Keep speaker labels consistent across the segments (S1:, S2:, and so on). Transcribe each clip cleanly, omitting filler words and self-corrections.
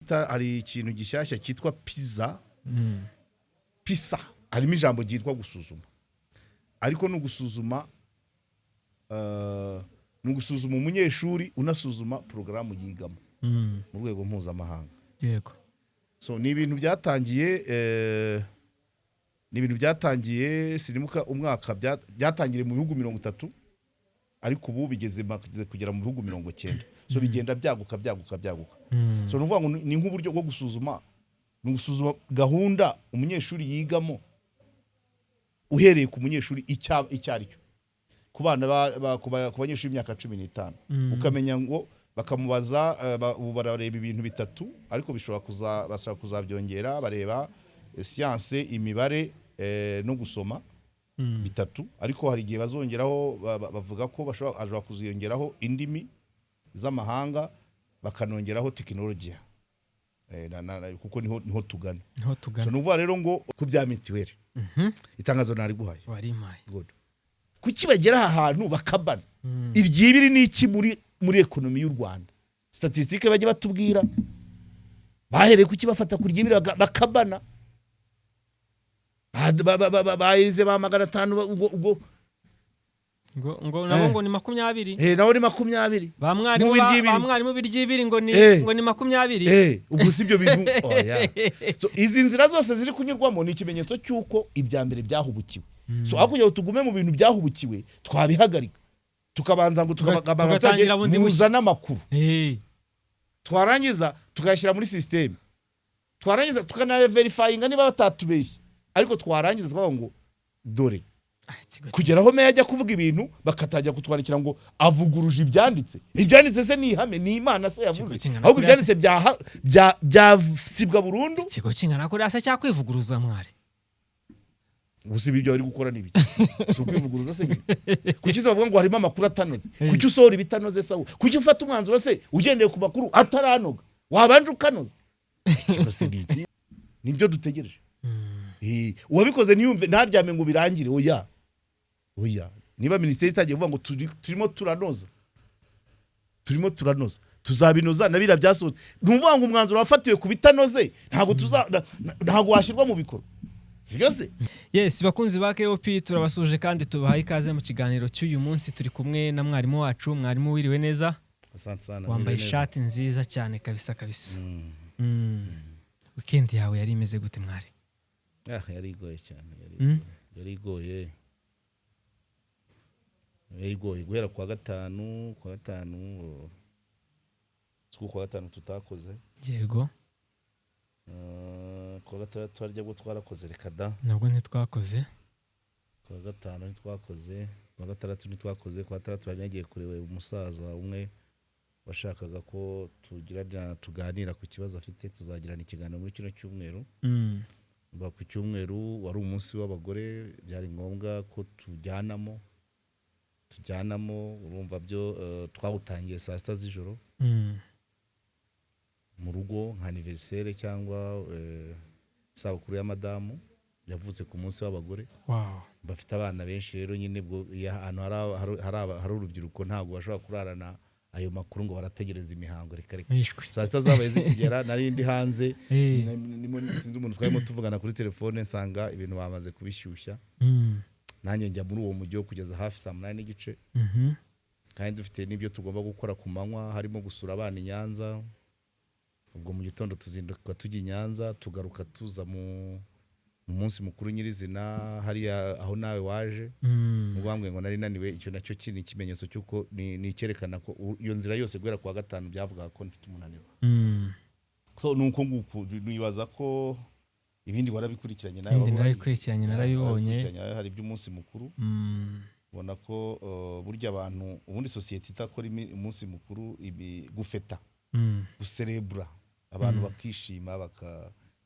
S1: hari ikintu gishyashya cyitwa PISA harimo ijambo ryitwa gusuzuma ariko no gusuzuma umunyeshuri unasuzuma porogaramu yigamo mu rwego mpuzamahanga.
S2: Yego.
S1: So ni ibintu byatangiye sinimuka umwaka byatangire mu bihugu 30 ariko ubu bigeze kugera mu bihugu 90. So bigenda byaguka. So nuvuga ngo ni nk'uburyo bwo gusuzuma gahunda umunyeshuri yigamo uhereye ku munyeshuri icyaricyo ku bana ku banyeshuri imyaka 15 ukamenya ngo bakamubaza barareba ibintu bitatu ariko bashobora kuzabyongera bareba science imibare no gusoma bitatu ariko hari igihe bazongeraho bavuga ko bashobora kuziyongeraho indimi z'amahanga bakanongeraho tekinolojiya kuko niho tugana. So nuvuga rero ngo ku bya mitiweli itangazo nari guhaye kuki bagera aha hantu bakabana iryibiri n'iki muri ekonomi y'u Rwanda statistique bajye batubwira bahereye kuki bafata kuryibiri bakabana bayize ba 500
S2: ngo nabo ngo ni 20
S1: nabo ni 20
S2: bamwarimu biryibiri ngo ni 20
S1: ubwo sibyo bintu oya. So izi nzira zose ziri kunyurwamo ni ikimenyetso cyuko ibya mbere byahubukiwe. So akugira tugume mu bintu byahubukiwe twabihagarika tukabanza ngo tukabanza muzana amakuru twarangiza tukayashyira muri system twarangiza tukana verifyinga niba batatubeshye ariko twarangiza twavuga ngo dore kugeraho meya ajya kuvuga ibintu bakatajya kutwandikira ngo avuguruje ibyanditse se ni ihame ni Imana se yavuze ahubwo ibyanditse byasibwa burundu.
S2: Ikigo kingana kuri asa cyakwivuguruza mwari
S1: ubusi ibyo bari gukora nibiki so kwivuguruza se kuki se bavuga ngo harimo amakuru atanoze kuki usohora ibitanoze sawa kuki ufata umwanzuro se ugendeye ku makuru ataranoga wabanje ukanoza ikigo se niki nibyo dutegereje. Uwabikoze niyumve ntaryame ngo birangire oya niba ministeri itagiye kuvuga ngo turimo turanoza tuzabinoza nabira byasohotse numva ngo umwanzuro wafatiwe ku bitanoze ntago washyirwa mu bikoro byose.
S2: Yes, bakunzi ba KOP turabasuje kandi tubahaye ikaze mu kiganiro cy'uyu munsi. Turi kumwe na mwarimu wacu. Mwarimu wiriwe neza?
S1: Asante sana.
S2: Wambaye ishati nziza cyane kabisa. Weekend yawe yari imeze gute mwari?
S1: Yari igoye cyane yari igoye guhera kwa gatanu tutakoze.
S2: Yego.
S1: Kwa gatandatu harya bwo twarakoze reka da
S2: nabwo ntitwakoze.
S1: Kwa gatanu ntitwakoze, kwa gatandatu ntitwakoze, kwa gatandatu hari nagiye kureba umusaza umwe washakaga ko tuganira ku kibazo afite tuzagirana ikiganiro muri kino cyumweru. Ku cyumweru wari umunsi w'abagore byari ngombwa ko tujyanamo urumva byo twawutangiye saa 7 z'ijoro mu rugo nka anniversaire cyangwa sabukuru ya madamu yavutse ku munsi w'abagore. Bafite abana benshi rero nyine bwo ahantu hari urubyiruko ntago bashobora kurarana ayo makuru ngo barategereza imihango reka saa 7 zabaye zikigera nari ndi hanze sinzi umuntu twayemo tuvugana kuri telefone nsanga ibintu bamaze kubishyushya nanjye njya muri uwo mujyi kugeza hafi saa 8:30 kandi dufite n'ibyo tugomba gukora ku manywa harimo gusura abana i Nyanza. Ubwo mu gitondo tuzinduka tujya i Nyanza tugaruka tuza mu munsi mukuru nyirizina hari aho nawe waje mubambwe ngo nari naniwe. Icyo nacyo kini ikimenyetso cyuko ni cyerekana ko iyo nzira yose guhera kwa gatanu byavuga ko nfite umunaniro. So nuko nguko nibaza ko ibindi warabikurikiranye nawe
S2: narabibonye
S1: hari iby'umunsi mukuru. Ubona ko burya abantu ubundi society itakora umunsi mukuru gufeta guserebura abantu bakishima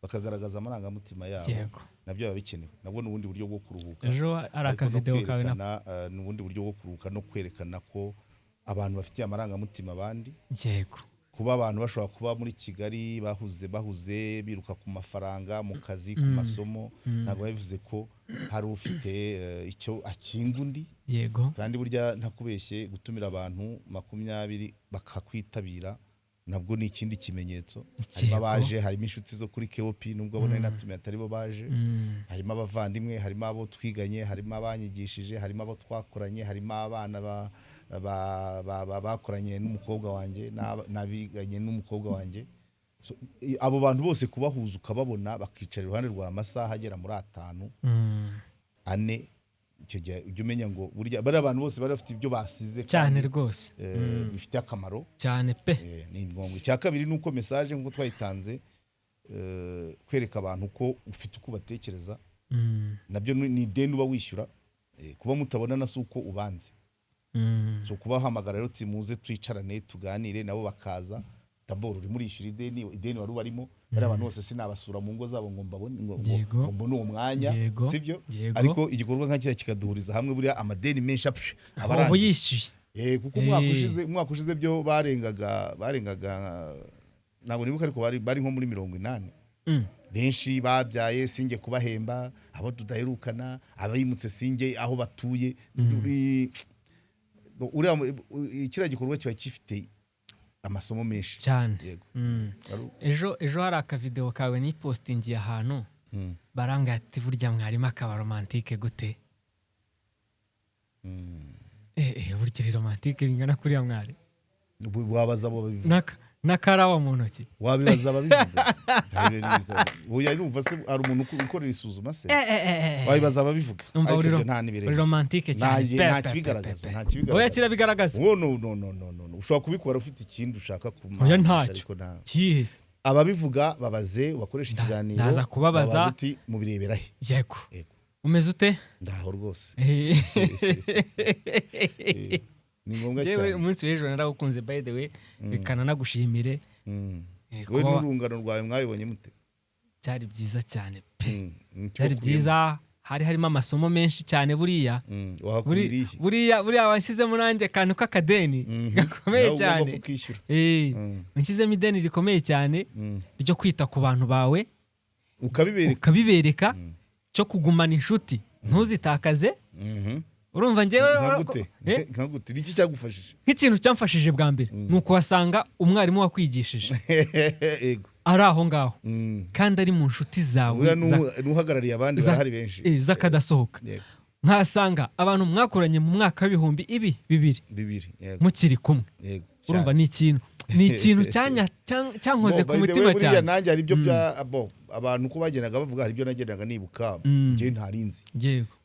S1: bakagaragaza amarangamutima yabo nabyo biba bikenewe. Nabwo n'ubundi buryo bwo kuruhuka
S2: ejo ari aka video kawe
S1: n'ubundi buryo bwo kuruhuka no kwerekana ko abantu bafitiye amarangamutima abandi.
S2: Yego.
S1: Kuba abantu bashobora kuba muri Kigali bahuze biruka ku mafaranga mu kazi ku masomo ntabwo bivuze ko hari ufite icyo akinga undi.
S2: Yego.
S1: Kandi burya ntakubeshye gutumira abantu 20 bakakwitabira nabwo ni ikindi kimenyetso. Harimo abaje, harimo inshuti zo kuri KOP nubwo abona natumiye atari bo baje, harimo abavandimwe, harimo abo twiganye, harimo abanyigishije, harimo abo twakoranye, harimo abana bakoranye n'umukobwa wanjye nabiganye n'umukobwa wanjye. Abo bantu bose kubahuza ukababona bakicara iruhande rwa amasaha agera muri 5 4 icyo gihe ujye umenya ngo burya bari abantu bose bari bafite ibyo basize
S2: cyane rwose
S1: bifite akamaro
S2: cyane pe.
S1: Ni ngombwa. Icya kabiri nuko message nkuko twayitanze kwereka abantu ko ufite uko batekereza, nabyo ni deni uba wishyura, kuba mutabona na suko ubanze. So kubahamagara rero timuze twicarane tuganire nabo bakaza taboro uri muri ishyura ideni wari barimo. Bari abantu bose sinabasura mu ngo zabo ngo mbabone ngo mbone uwo mwanya, sibyo? Ariko igikorwa nk'akira kikaduhuriza hamwe buriya amadeni menshi
S2: abo yishyuye.
S1: Kuko umwaka ushize byo barengaga ntabwo nibuka ariko bari nko muri 80. Benshi babyaye singe kubahemba, abo tudaherukana, abayimutse singe aho batuye. Ikira gikorwa kiba gifite amasomo menshi
S2: cyane. Ejo hari akavideo kawe ni postingi ahantu baranga ati burya mwarimo akaba romantike gute? Burya romantike bingana kuri ya mwari
S1: wabaza abo babivuga
S2: n'akarawa mu ntoki
S1: wabibaza ababivuga. Oya urumva se ari umuntu ukorera isuzuma se wabibaza ababivuga.
S2: Ariko nta nibirenze romantike cyane
S1: nta kibigaragaza, nta kibigaragaza.
S2: Oya kirabigaragaza.
S1: No ushobora kubikora ufite ikindi ushaka kumara.
S2: Oya ntacyo kihise.
S1: Ababivuga babaze ubakoresha ikiganiro
S2: ndaza kubabaza
S1: ati mubirebera he.
S2: Yego umeze ute?
S1: Ndaho rwose. Ni ngombwa cyane.
S2: Yewe umunsi w'ejo naragukunze by the way, bikana nagushimire.
S1: Wowe n'urungano rwawe mwabibonye mute?
S2: Cyari byiza cyane pe. Cyari byiza, hari harimo amasomo menshi cyane buriya. Buriya wanshyizemo nanjye akantu k'akadeni gakomeye cyane. Nshyizemo ideni rikomeye cyane ryo kwita ku bantu bawe ukabibereka, cyo kugumana inshuti ntuzitakaze. Urumva njyewe
S1: nkagute niki cyagufashije?
S2: Nk'ikintu cyamfashije bwa mbere nuko wasanga umwarimu wakwigishije ari aho ngaho kandi ari mu nshuti zawe
S1: n'uhagarariye abandi barahari benshi
S2: zakadasohoka. Nkasanga abantu mwakoranye mu mwaka w'ibihumbi 2 mukiri kumwe. Urumva ni ikintu cyankoze ku mutima cyane.
S1: Nanjye ari byo bya abantu ko bagendaga bavuga hari byo nagendaga nibuka je ntarinzi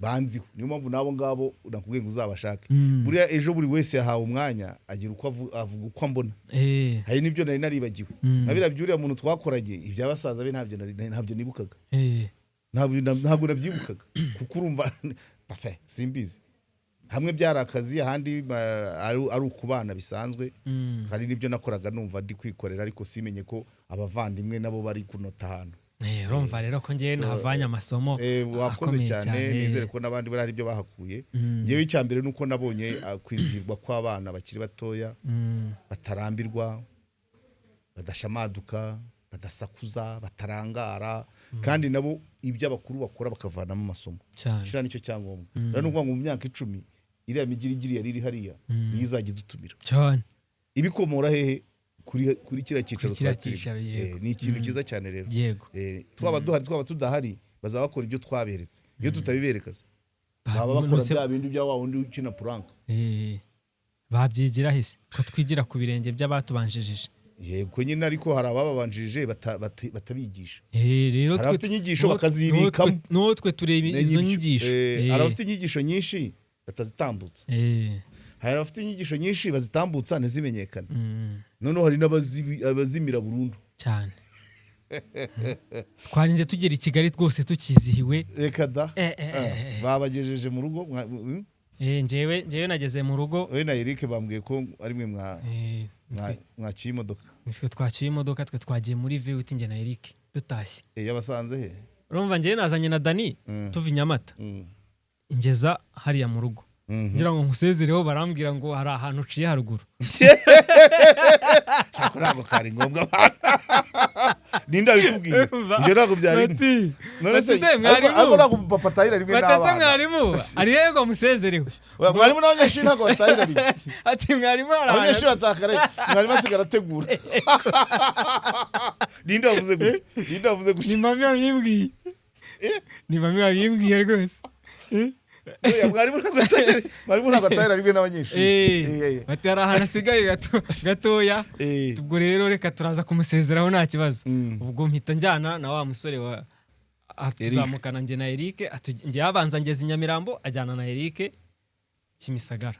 S1: banziho. Niyo mpamvu nabo ngabo nakubwiye ngo uzabashake. Buriya ejo buri wese yahawe umwanya agira uko avuga uko ambona. Hari nibyo nari naribagiwe. Nabira byuriya muntu twakoranye ibyabasaza be ntabyo nibukaga. Ntabwo nabyibukaga kuko urumva parfait simbizi. Hamwe byari akazi ahandi ari ukubana bisanzwe. Hari nibyo nakoraga numva ndi kwikorera ariko simenye ko abavandimwe nabo bari kunota ahantu.
S2: Urumva rero ko ngiye navanye amasomo
S1: wakoze cyane. Nizere ko nabandi bari byo bahakuye. Ngewe icyambere nuko nabonye kwizihirwa kw'abana bakiri batoya, batarambirwa, badashamaduka, badasakuza, batarangara, kandi nabo ibyo abakuru bakora bakavanamo amasomo. Shira nicyo cyangombwa. Rero nuko mu myaka 10 iriya migirigiri yari iri hariya nizagize dutumira
S2: cyane.
S1: Ibikomora hehe kuri kira cyicaro twatiri. Ni ikintu kiza cyane rero. Twaba tudahari bazaba bakora ibyo twaberetse. Iyo tutabiberekaza baba bakora bya bindi bya wundi ukina prank.
S2: Babyigira hise ko twigira ku birenge by'abatubanjejeje.
S1: Yego nyine ariko hari ababanjirije batabigisha.
S2: Rero
S1: hari abafite inyigisho bakazibikamo.
S2: Notwe tureba izo nyigisho.
S1: Hari abafite inyigisho nyinshi batazitambutsa. Hari abafite inyigisho nyinshi bazitambutsa ntizimenyekane. Noneho hari n'abazimira burundu
S2: cyane. Twarinze tugera i Kigali rwose tukizihiwe.
S1: Reka da babagejeje mu rugo.
S2: Njyewe nageze mu rugo.
S1: We na Eric bambwiye ko ari mwe mwaciye imodoka.
S2: Nitwe twaciye imodoka, twe twagiye muri VUT nge na Eric dutashye.
S1: Yabasanze he?
S2: Urumva njyewe nazanye na Dani tuva Nyamata. Ingeza hariya mu rugo. Ngira ngo nkusezereho barambwira ngo hari ahantu uciye haruguru.
S1: Shaka ntabwo kari ngombwa. ninda bikubwiye ibyo ntabwo byari none se ariko ntabwo papa atahira rimwe n'abana
S2: batase mwarimu ari yego musezerewe
S1: mwarimu n'abanyeshuri ntabwo batahira rimwe
S2: ati mwarimu
S1: abanyeshuri batakare mwarimu asigara ategura ninda wavuze gutya
S2: ni mami yabimbwiye ni mami yabimbwiye rwose
S1: mwarimu ntabwo atahira rimwe n'abanyeshuri
S2: bati hari ahantu asigaye gatoya ubwo rero reka turaza kumusezeraho nta kibazo ubwo mpita njyana na wa musore wa tuzamukana njye na Eric njye yabanza ngeze i Nyamirambo ajyana na Eric Kimisagara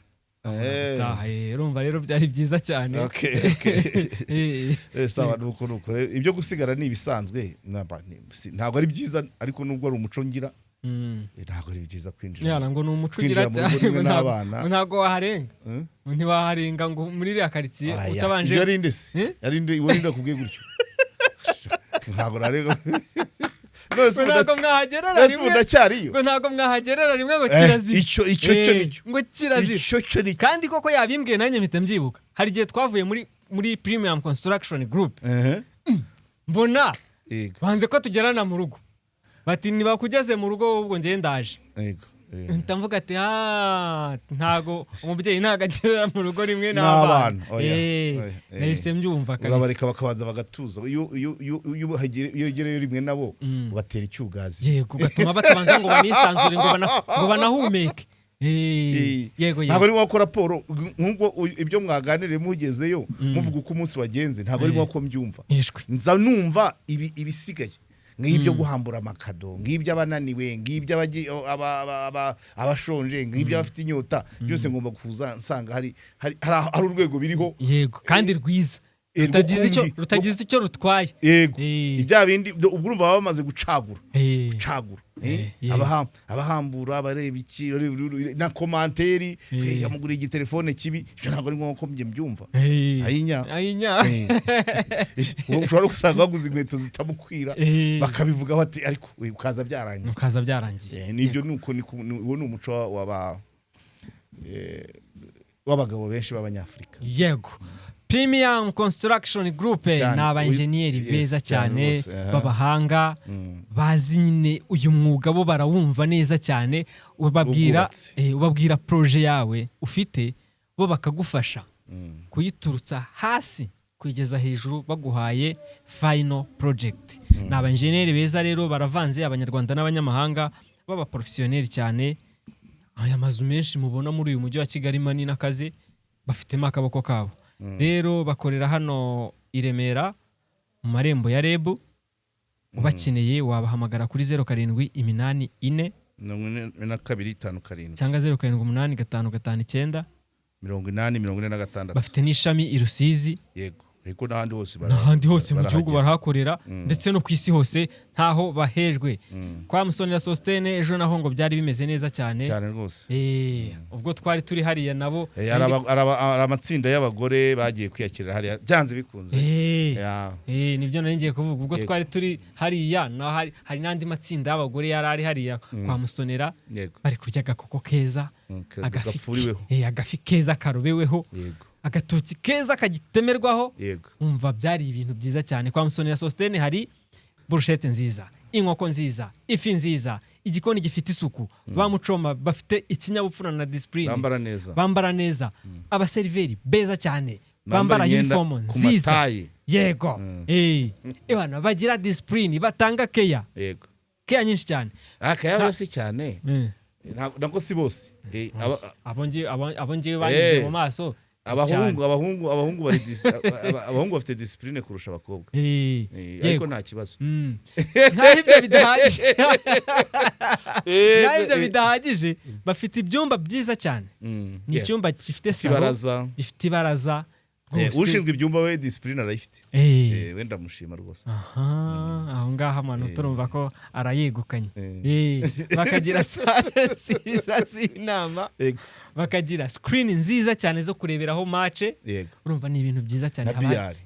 S2: urumva rero byari byiza cyane
S1: sawa nuko ibyo gusigara ni ibisanzwe ntabwo ari byiza ariko nubwo ari umuco ngira ntabwo ari byiza kwinjira
S2: yana ngo ni umuco ugira cyane ntabwo waharenga ntiwaharenga ngo muri iriya karitsiye utabanje
S1: yarinde se yarinde iwenda kubwiye gutyo ntabwo narenga
S2: ntabwo mwahagerera rimwe ngo kirazira ngo kirazira kandi koko yabimbwiye nanjye mpita mbyibuka hari igihe twavuye muri Premium Construction Group mbona banze ko tugerana mu rugo bati nibakugeze mu rugo ubwo njye ndaje mvuga ati ntago umubyeyi ntago agerera mu rugo rimwe n'abana nahise mbyumva kabisa
S1: urabareka bakabanza bagatuza iyo ugereye rimwe nabo ubatera icyugazi
S2: yego gatuma batabanza ngo banisanzure ngo banahumeke yego
S1: ntabwo ari wakora raporo nk'ubwo ibyo mwaganiriye mugezeyo muvuga uko umunsi wagenze ntabwo ari wako mbyumva nza numva ibisigaye ngibyo guhambura amakado ngibyo abananiwe ngibyo abashonje ngibyo abafite inyota byose ngomba kuza nsanga hari urwego biriho
S2: yego kandi rwiza rutagize icyo rutwaye
S1: yego ibya bindi ubwo urumva baba bamaze gucagura abahambura abareba iki na komanteri yamugura igitelefone kibi ibyo ntabwo ari ngombwa ko mbyumva ayinya ushobora gusanga baguze inkweto zitamukwira bakabivuga bati ariko ukaza byarangiye nibyo nuko uwo ni umuco w'abagabo benshi b'abanyafurika
S2: yego Premium Construction Group ni abajeniyeri beza cyane b'abahanga bazi nyine uyu mwuga bo barawumva neza cyane ubabwira projet yawe ufite bo bakagufasha kuyiturutsa hasi kugeza hejuru baguhaye final project ni abajeniyeri beza rero baravanze abanyarwanda n'abanyamahanga baba professionnel cyane aya mazu menshi mubona muri uyu mujyi wa Kigali manini akazi bafitemo akaboko kabo rero bakorera hano i Remera mu marembo ya REB ubakeneye wabahamagara kuri 0784
S1: 4255
S2: cyangwa 078559
S1: 8046
S2: bafite n'ishami i Rusizi
S1: yego ariko
S2: n'ahandi hose mu gihugu barahakorera ndetse no ku isi hose ntaho bahejwe kwa Musonera Sostene ejo naho ngo byari bimeze neza cyane
S1: rwose
S2: ubwo twari turi hariya nabo
S1: ari amatsinda y'abagore bagiye kwiyakirira hariya byanze bikunze
S2: nibyo nari ngiye kuvuga ubwo twari turi hariya hari n'andi matsinda y'abagore yari hariya kwa Musonera bari kurya agakoko keza agafi keza karobeweho agatoki keza kagitemerwaho umva byari ibintu byiza cyane kwa Musonera Sostene hari brushette nziza inkoko nziza ifi nziza igikoni gifite isuku bamucoma bafite ikinyabupfura na discipline bambara neza abaseriveri beza cyane bambara uniform nziza yego ebana bagira discipline batanga care nyinshi cyane
S1: akaya bose cyane nako si bose
S2: abongiye banyuze mu maso
S1: abahungu bafite discipline kurusha abakobwa ariko nta kibazo
S2: ibyo bidahagije bafite ibyumba byiza cyane ni icyumba gifite salo gifite ibaraza
S1: ushinzwe ibyumba we discipline arayifite wenda mushima rwose
S2: aho ngaho amanota turumva ko arayegukanye bakagira sale nziza z'inama bakagira screen nziza cyane zo kureberaho match urumva ni ibintu byiza cyane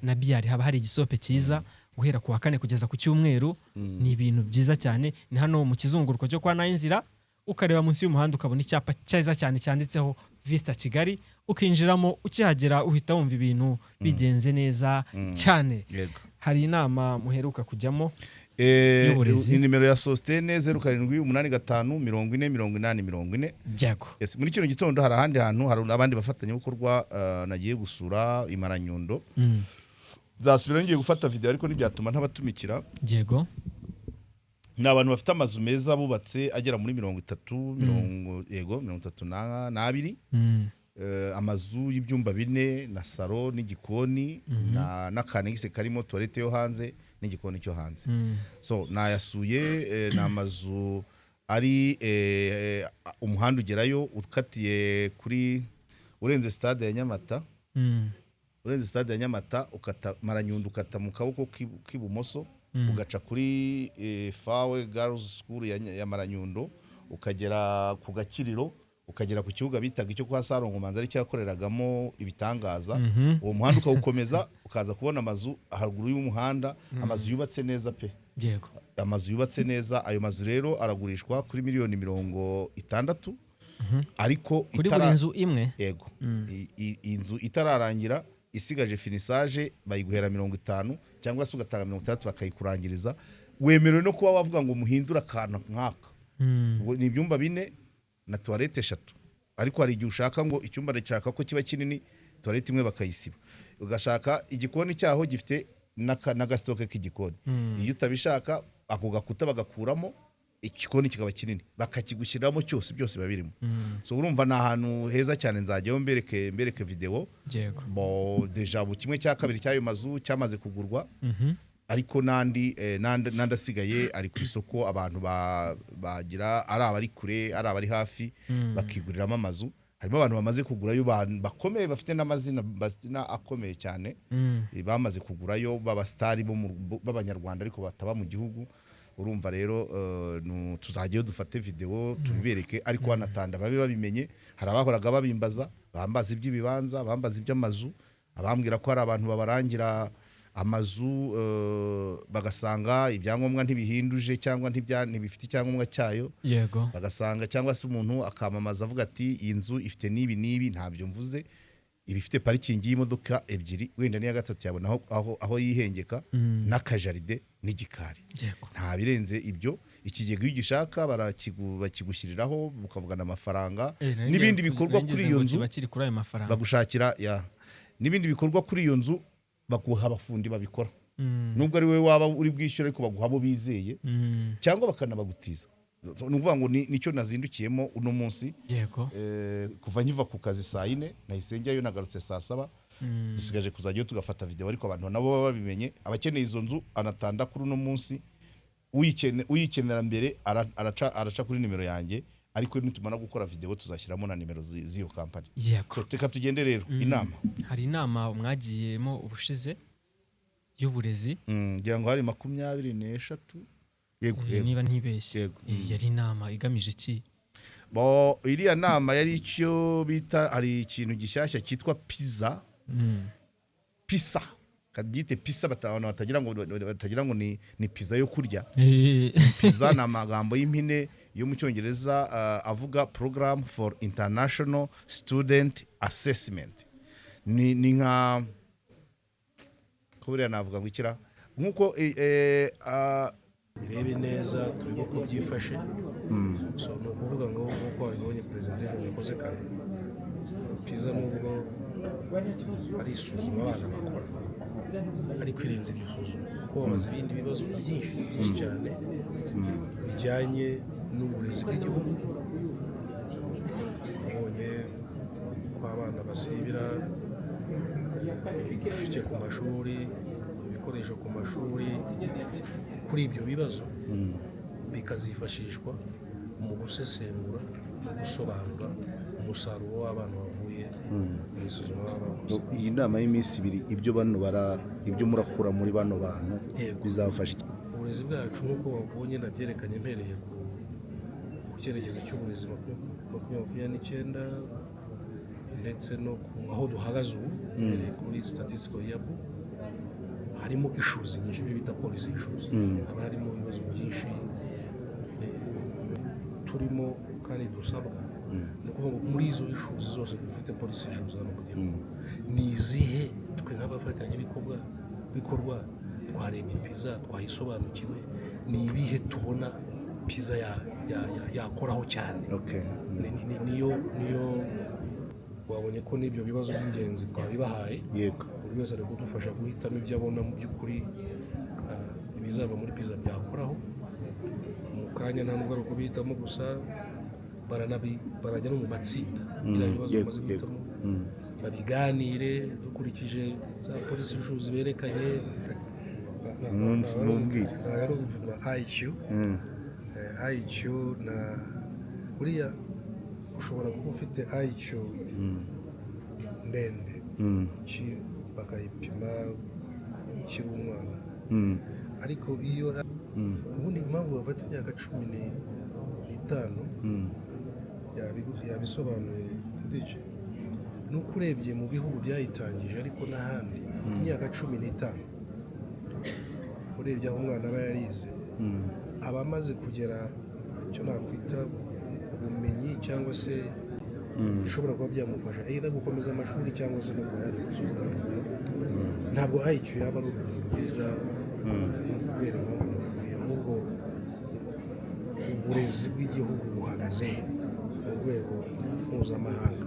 S2: na biyari haba hari igisope cyiza guhera ku wa kane kugeza ku cyumweru ni ibintu byiza cyane ni hano mu kizunguruko cyo kwa Nayinzira ukareba munsi y'umuhanda ukabona icyapa cyiza cyane cyanditseho Vista Kigali ukinjiramo ukihagera uhita wumva ibintu bigenze neza cyane hari inama muheruka kujyamo
S1: nimero ya Sostene 0785404040.
S2: Yego.
S1: Yes, muri kino gitondo hari ahandi hantu hari abandi bafatanya gukorwa nagiye gusura Imaranyundo. Zasubira ngiye gufata video ariko ntibyatuma ntabatumikira.
S2: Yego.
S1: Ni abantu bafite amazu meza bubatse agera muri 32 amazu y'ibyumba 4 na salo n'igikoni na kanegise karimo toilette yo hanze n'igikoni cyo hanze. So nayasuye n'amazu ari umuhanda ugerayo ukatiye kuri urenze stade ya Nyamata. Urenze stade ya Nyamata ukata Maranyundo ukata mu kaboko k'ibumoso ugaca kuri Fawe Girls School ya Maranyundo ukagera ku Gakiriro ukagera ku kibuga bitaga icyo kwa Sarongo Manza ari cyakoreragamo ibitangaza. Uwo muhanda ukawukomeza ukaza kubona amazu haruguru y'umuhanda, amazu yubatse neza pe.
S2: Yego.
S1: Amazu yubatse neza, ayo mazu rero aragurishwa kuri miliyoni 60. Ariko
S2: kuri buri nzu imwe.
S1: Yego. Inzu itararangira isigaje finissage bayiguhera 50 cyangwa se ugatanga 60 bakayikurangiriza. Wemerewe no kuba wavuga ngo muhindura akantu nkaka. Ni ibyumba 4 na toilette 3. Ariko hari igihe ushaka ngo icyumba cyaka ko kiba kinini, toilette imwe bakayisiba. Ugashaka igikoni cyaho gifite n'agastoke k'igikoni. Iyo utabishaka ako gakuta bagakuramo igikoni kikaba kinini bakakigushyiramo cyose byose babirimo. So urumva na ahantu heza cyane nzajyaho mbereke video.
S2: Yego.
S1: Bo deja bu kimwe cya kabiri cyayo mazu cyamaze kugurwa. Ariko nandi asigaye ari ku isoko abantu bagira ari abari kure ari abari hafi bakiguriramo amazu. Harimo abantu bamaze kugurayo bakomeye bafite n'amazina akomeye cyane. Bamaze kugurayo baba star b'abanyarwanda ariko bataba mu gihugu. Urumva rero tuzajyayo dufate video tubibereke ariko banatanda babe babimenye. Hari abahoraga babimbaza bambaza iby'ibibanza bambaza iby'amazu abambwira ko hari abantu babarangira amazu bagasanga ibyangombwa ntibihinduje cyangwa ntibifite icyangombwa cyayo.
S2: Yego.
S1: Bagasanga cyangwa se umuntu akamamaza avuga ati iyi nzu ifite nibi ntabyo mvuze, ibifite parikingi y'imodoka 2 wenda niya gatatu yabona aho yihengeka n'akajaride n'igikari. Nta birenze ibyo. Ikigega y'igishaka bakigushyiriraho bukavugana amafaranga n'ibindi bikorwa kuri iyo nzu bagushakira n'ibindi bikorwa kuri iyo nzu baguha abafundi babikora. Nubwo ari we waba uri bwishyura ariko baguha abo bizeye cyangwa bakanabagutiza. Nuvuga ngo nicyo nazindukiyemo uno munsi.
S2: Yego.
S1: Kuva nkiva ku kazi saa 4 nahisengerayo nagarutse saa 7. Dusigaje kuzajyayo tugafata video ariko abantu nabo babimenye. Abakeneye izo nzu anatanda kuri uno munsi uyikenera mbere araca kuri nimero yanjye ariko nitumana gukora video tuzashyiramo na nimero z'iyo company.
S2: Yego.
S1: Teka tugende rero inama.
S2: Hari inama mwagiyemo ubushize y'uburezi.
S1: Ngira ngo hari 23. Yego.
S2: Niba ntibeshye. Yari inama igamije iki?
S1: Bo iriya nama yari icyo bita hari ikintu gishyashya cyitwa pizza. Pizza. Kabyite pizza batagira ngo ni pizza yo kurya. Pizza na magambo y'impine yo mu Cyongereza avuga Program for International Student Assessment. Ni nka kubera navuga gukira nkuko
S3: birebe neza turimo ko byifashe. So no kuvuga ngo uko wabonye presentation yakoze kare pizza nubwo ari isuzuma abana bakora ari kwirenza iryo suzuma kuko bamaze ibindi bibazo byinshi cyane bijyanye n'uburezi bw'igihugu. Babonye ko abana basibira ubucucike ku mashuri, ibikoresho ku mashuri. Kuri ibyo bibazo bikazifashishwa mu gusesengura no gusobanura umusaruro w'abana bavuye mu isuzuma bakoze.
S1: Iyi nama y'iminsi 2 ibyo murakura muri bano bantu bizafasha
S3: uburezi bwacu nk'uko wabonye nabyerekanye mpereye ku cyerekezo cy'uburezi 2029 ndetse no aho duhagaze ubu kuri statistical yearbook. Harimo issues nyinshi bita policy issues. Haba harimo ibibazo byinshi turimo kandi dusabwa no kuvuga muri izo issues zose dufite policy issues hano mu gihugu ni izihe twe nk'abafatanya bikorwa twarebye pizza twayisobanukiwe ni ibihe tubona pizza yakoraho cyane. Niyo wabonye ko n'ibyo bibazo by'ingenzi twabibahaye, buri wese ari kudufasha guhitamo ibyo abona mu by'ukuri ibizava muri pizza byakoraho mu kanya. Nta nubwo ari ukubihitamo gusa, barajya no mu matsinda kugira ibibazo bamaze guhitamo babiganire dukurikije za polisi y'ubushobozi berekanye. Ntabwo ari IQ na buriya ushobora kuba ufite IQ ndende bakayipima ukiri umwana, ariko iyo ubundi impamvu bafata imyaka 15 yabisobanuye nuko urebye mu bihugu byayitangije ariko n'ahandi imyaka 15 urebye aho umwana aba yarize aba amaze kugera icyo nakwita ubumenyi cyangwa se bishobora kuba byamufasha either gukomeza amashuri cyangwa se no kujya gusubira. Ntabwo IQ yaba ari urugero rwiza kubera impamvu ahubwo uburezi bw'igihugu buhagaze mu rwego mpuzamahanga.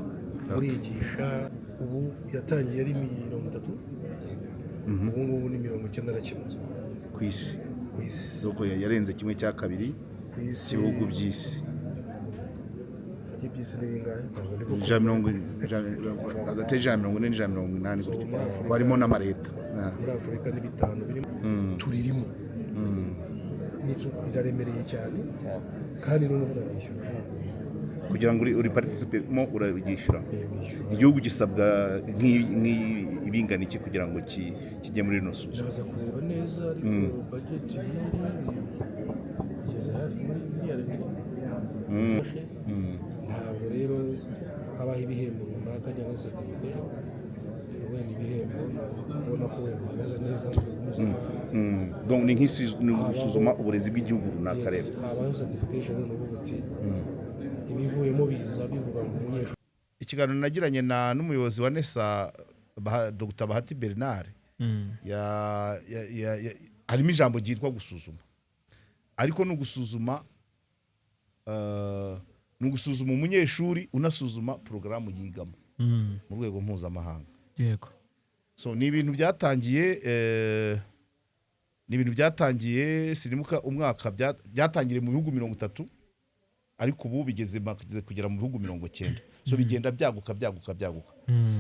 S3: Burigisha ubu yatangiye ari 30, ubu ngubu ni 91
S1: ku isi. Soko yarenze 1/2 cy'ibihugu by'isi.
S3: Iby'isi ni bingahe?
S1: Hagati ya 40 n'ijana 80 barimo n'amareta.
S3: Muri Afurika ni 5 birimo turirimo. Biraremereye cyane kandi noneho uranishyura
S1: kugira ngo uri participemo urabigishyura. Igihugu gisabwa nk'ibingana iki kugira ngo kijye muri rino suzuma?
S3: Ndaza kureba neza ariko budget igeze hafi muri miliyari 2. Ntabwo rero habaho ibihembo runaka cyangwa certification, wenda ibihembo ubona ko wenda uhagaze neza
S1: donc ni gusuzuma uburezi bw'igihugu runaka rero.
S3: Habaho certification n'ubu buti ibivuyemo biza bivuga ngo umunyeshuri.
S1: Ikiganiro nagiranye n'umuyobozi wa NESA Dr. Bahati Bernard harimo ijambo ryitwa gusuzuma, ariko no gusuzuma umunyeshuri unasuzuma porogaramu yigamo mu rwego mpuzamahanga.
S2: Yego.
S1: So ni ibintu byatangiye sirimuka umwaka byatangiriye mu bihugu 30, ariko ubu bigeze kugera mu bihugu 90. So bigenda byaguka.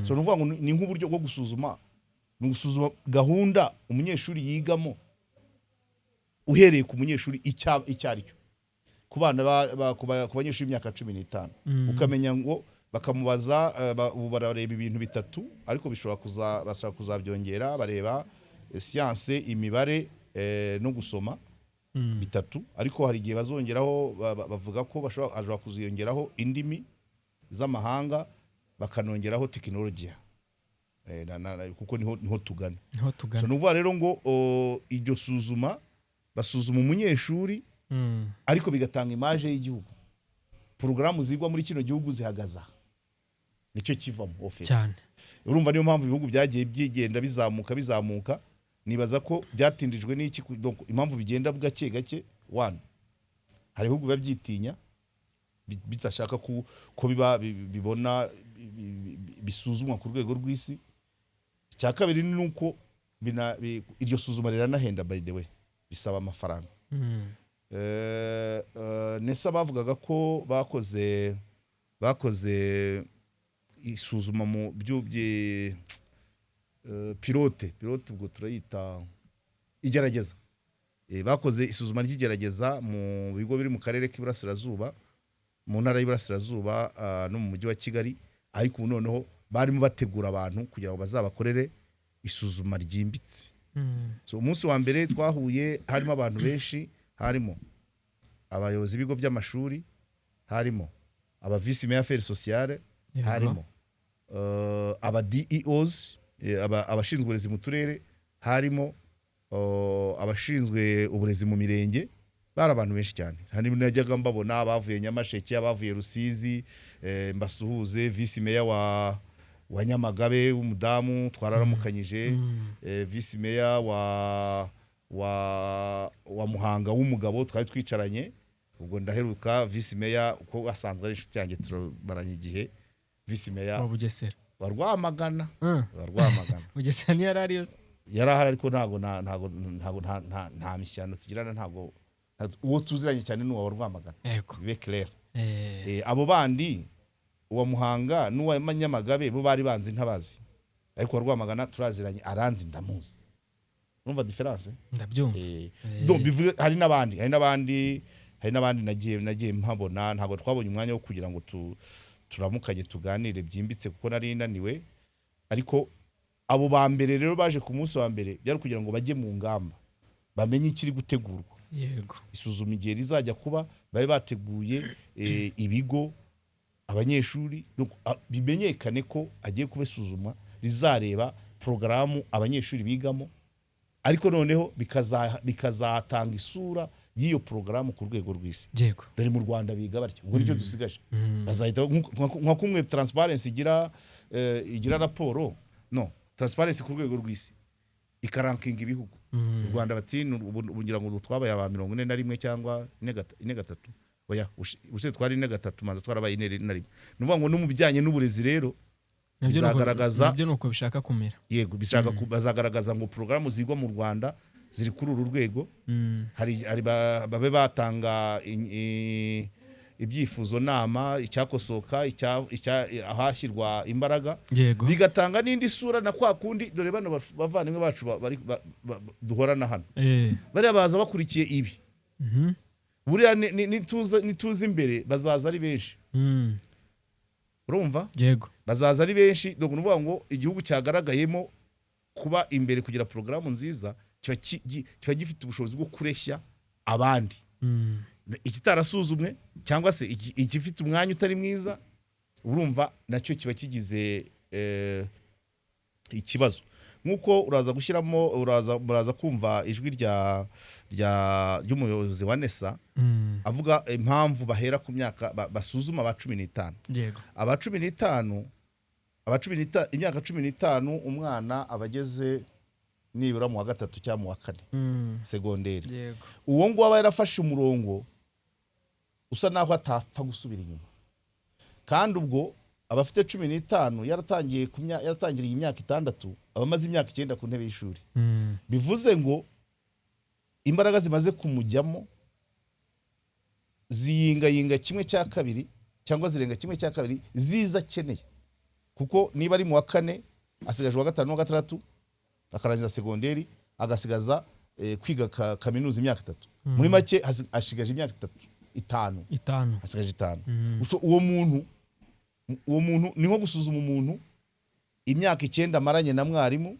S1: So nuvuga ngo ni nk'uburyo bwo gusuzuma gahunda umunyeshuri yigamo uhereye ku munyeshuri icyo ari cyo. Ku bana ku banyeshuri imyaka 15 ukamenya ngo bakamubaza ubu barareba ibintu 3, ariko bashobora kuzabyongera bareba science, imibare no gusoma 3, ariko hari igihe bazongeraho bavuga ko bashobora kuziyongeraho indimi z'amahanga bakanongeraho tekinolojiya kuko niho tugana. So nuvuga rero ngo iryo basuzuma umunyeshuri ariko bigatanga image y'igihugu. Porogaramu zigwa muri kino gihugu zihagaza nicyo kivamo ofete cyane. Urumva niyo mpamvu ibihugu byagiye byigenda bizamuka. Nibaza ko byatindijwe n'iki, donc impamvu bigenda gake. One, hari ibihugu babyitinya bitashaka ko bibona bisuzumwa ku rwego rw'isi. Cya kabiri ni uko iryo suzuma riranahenda, by the way, bisaba amafaranga. NESA bavugaga ko bakoze isuzuma mu by'ubye pilote ubwo turayita igerageza. Bakoze isuzuma ry'igerageza mu bigo biri mu karere k'Iburasirazuba, mu ntara y'Iburasirazuba no mu mujyi wa Kigali, ariko ubu noneho barimo bategura abantu kugira ngo bazabakorere isuzuma ryimbitse. So umunsi wa mbere twahuye harimo abantu benshi, harimo abayobozi b'ibigo by'amashuri, harimo aba vice mayor affaires sociales, harimo aba DEOs, abashinzwe uburezi mu turere, harimo abashinzwe uburezi mu mirenge. Bari abantu benshi cyane. Hari najyaga mbabona bavuye Nyamasheke, abavuye Rusizi, mbasuhuze vice mayor wa Nyamagabe w'umudamu twararamukanyije, vice mayor wa Muhanga w'umugabo twari twicaranye, ubwo ndaheruka vice mayor uko asanzwe ari inshuti yanjye turabaranye igihe, vice mayor
S2: wa Bugesera
S1: wa Rwamagana
S2: Bugesera ni yarariyo
S1: yarahari, ariko ntago nta mishyano tugirana, ntago uwo tuziranye cyane n'uwa Rwamagana bibe clair. Abo bandi uwa Muhanga n'uwa Nyamagabe bo bari banzi ntabazi, ariko wa Rwamagana turaziranye, aranzi ndamuzi. Urumva difference?
S2: Ndabyumva.
S1: Donc bivuze hari n'abandi nagiye mpabona, ntabwo twabonye umwanya wo kugira ngo turamukanye tuganire byimbitse kuko nari naniwe, ariko abo ba mbere rero baje ku munsi wa mbere byari kugira ngo bajye mu ngamba, bamenye ikiri gutegurwa.
S2: Yego.
S1: Isuzuma igihe rizajya kuba, babe bateguye ibigo, abanyeshuri, bimenyekane ko agiye kubesuzuma, rizareba porogaramu abanyeshuri bigamo, ariko noneho bikazatanga isura y'iyo porogaramu ku rwego rw'isi. Dore mu Rwanda biga batyo, ubwo nicyo dusigaje. Bazahita nka kumwe transparency igira raporo, no transparency ku rwego rw'isi ikarankinga ibihugu. U Rwanda bati ubugira ngo twabaye aba 41 cyangwa 43, oya ushe twari 43 manza twarabaye 41. Nuvuga ngo no mu bijyanye n'uburezi rero bizagaragaza
S2: nabyo nuko bishaka kumera.
S1: Yego bishaka bazagaragaza ngo porogaramu zigwa mu Rwanda ziri kuri uru rwego. Hari babe batanga ibyifuzo nama, icyakosoka, ahashyirwa imbaraga, bigatanga n'indi sura na kwa kundi. Dore bano bavandimwe bacu duhorana hano, bari baza bakurikiye ibi, buriya nituza imbere bazaza ari benshi. Urumva?
S2: Yego.
S1: Bazaza ari benshi, donc nuvuga ngo igihugu cyagaragayemo kuba imbere kugira porogaramu nziza kiba gifite ubushobozi bwo kureshya abandi. Ikitarasuzumwe cyangwa se igifite umwanya utari mwiza, urumva nacyo kiba kigize ikibazo. Nkuko uraza gushyiramo, uraza kumva ijwi ry'umuyobozi wa NESA avuga impamvu bahera ku myaka basuzuma aba 15.
S2: Yego.
S1: Aba 15 imyaka 15 umwana abageze nibura mu wa gatatu cyangwa mu wa kane segonderi.
S2: Yego.
S1: Uwo ngo aba yarafashe umurongo usa naho atapfa gusubira inyuma, kandi ubwo abafite 15 yaratangiriye imyaka 6, abamaze imyaka 9 ku ntebe y'ishuri. Bivuze ngo imbaraga zimaze kumujyamo ziyingayinga 1/2 cyangwa zirenga 1/2 ziza akeneye, kuko niba ari mu wa kane asigaje wa gatanu wa gatandatu akarangiza segonderi, agasigaza kwiga kaminuza imyaka 3. Muri make ashigaje imyaka 5 asigaje 5. Uwo muntu ni nko gusuzuma umuntu imyaka 9 amaranye na mwarimu,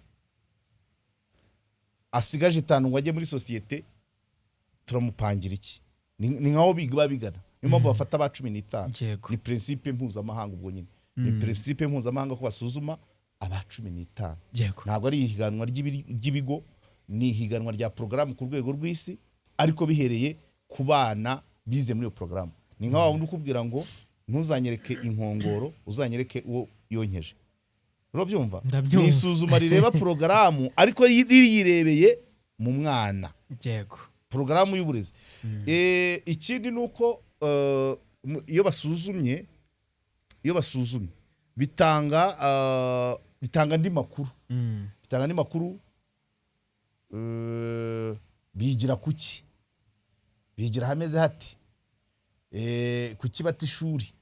S1: asigaje 5 ngo ajye muri societe, turamupangira iki? Ni nkaho bigana. Niyo mpamvu bafata aba 15. Ni principe mpuzamahanga ubwo nyine. Ni principe mpuzamahanga ko basuzuma aba 15. Ntabwo ari ihiganwa ry'ibigo, ni ihiganwa rya porogaramu ku rwego rw'isi, ariko bihereye ku bana bize muri iyo porogaramu. Ni nkaho wundi ukubwira ngo ntuzanyereke inkongoro, uzanyereke uwo yonkeje. Urabyumva? Ni isuzuma rireba porogaramu ariko yirebeye mu mwana.
S2: Yego.
S1: Porogaramu y'uburezi. Ikindi nuko iyo basuzumye bitanga andi makuru. Bitanga andi makuru, bigira kuki, bigira hameze hati, kuki bata ishuri.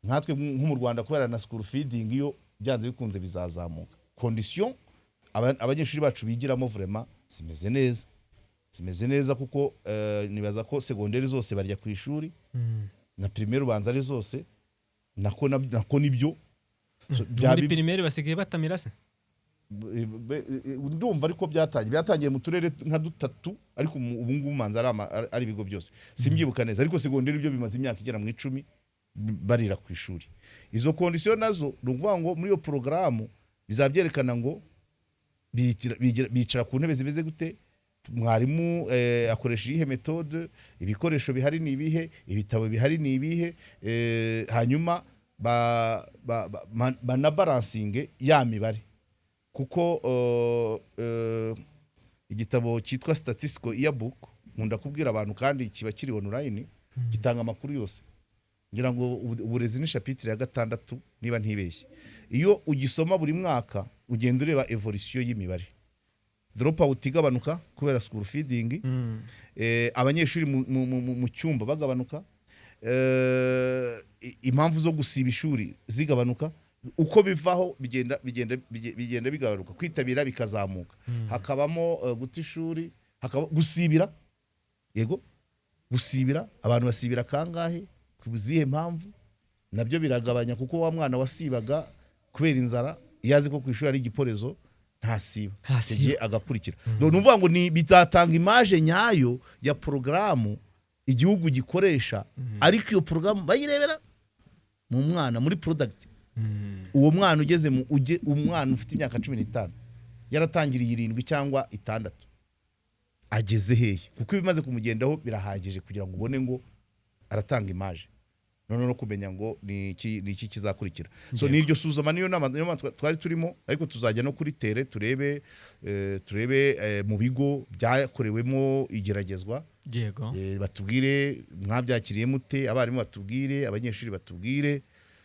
S1: Nkatwe nko mu Rwanda kubera na school feeding iyo byanze bikunze bizazamuka, condition abanyeshuri bacu bigiramo vraiment simeze neza kuko nibaza ko segonderi zose barya ku ishuri, na primaire ubanza ari zose nako nibyo.
S2: Muri primaire basigaye batamira se?
S1: Ndumva ariko byatangiye mu turere nka 3, ariko ubu ngubu manza ari ibigo byose simbyibuka neza, ariko segonderi byo bimaze imyaka igera mu 10 barira ku ishuri. Izo condition nazo ndumva ngo muri iyo porogaramu bizabyerekana ngo bicara ku ntebe zimeze gute, mwarimu akoresha ihe methode, ibikoresho bihari ni ibihe, ibitabo bihari ni ibihe, hanyuma bana balancing ya mibare, kuko igitabo cyitwa statistical yearbook nkunda kubwira abantu kandi kiba kiri online gitanga amakuru yose ngira ngo uburezi ni chapitre ya 6 niba ntibeshye iyo ugisoma buri mwaka ugenda ureba evolution y'imibare drop out igabanuka kubera school feeding abanyeshuri mu cyumba bagabanuka impamvu zo gusiba ishuri zigabanuka uko bivaho bigenda bigabanuka kwitabira bikazamuka hakabamo guta ishuri gusibira yego gusibira abantu basibira kangahe kuzihe mpamvu nabyo biragabanya kuko wa mwana wasibaga kubera inzara yazi ko kwishuri ari igiporezo ntasiba tegiye agakurikira no numva ngo ni bizatanga image nyayo ya programu igihugu gikoresha ariko iyo programu bayirebera mu mwana muri product uwo mwana ugeze mu umwana ufite imyaka 15 yaratangiriye 7 cyangwa 6 ageze hehe kuko bimaze kumugendaho birahagije kugira ngo ubone ngo aratanga image none no kumenya ngo ni iki kizakurikira so niryo suzuma niyo nama twari turimo ariko tuzajya no kuri tere turebe mu bigo byakorewemo igeragezwa
S2: yego
S1: batubwire mwabyakiriye mute abarimu batubwire abanyeshuri batubwire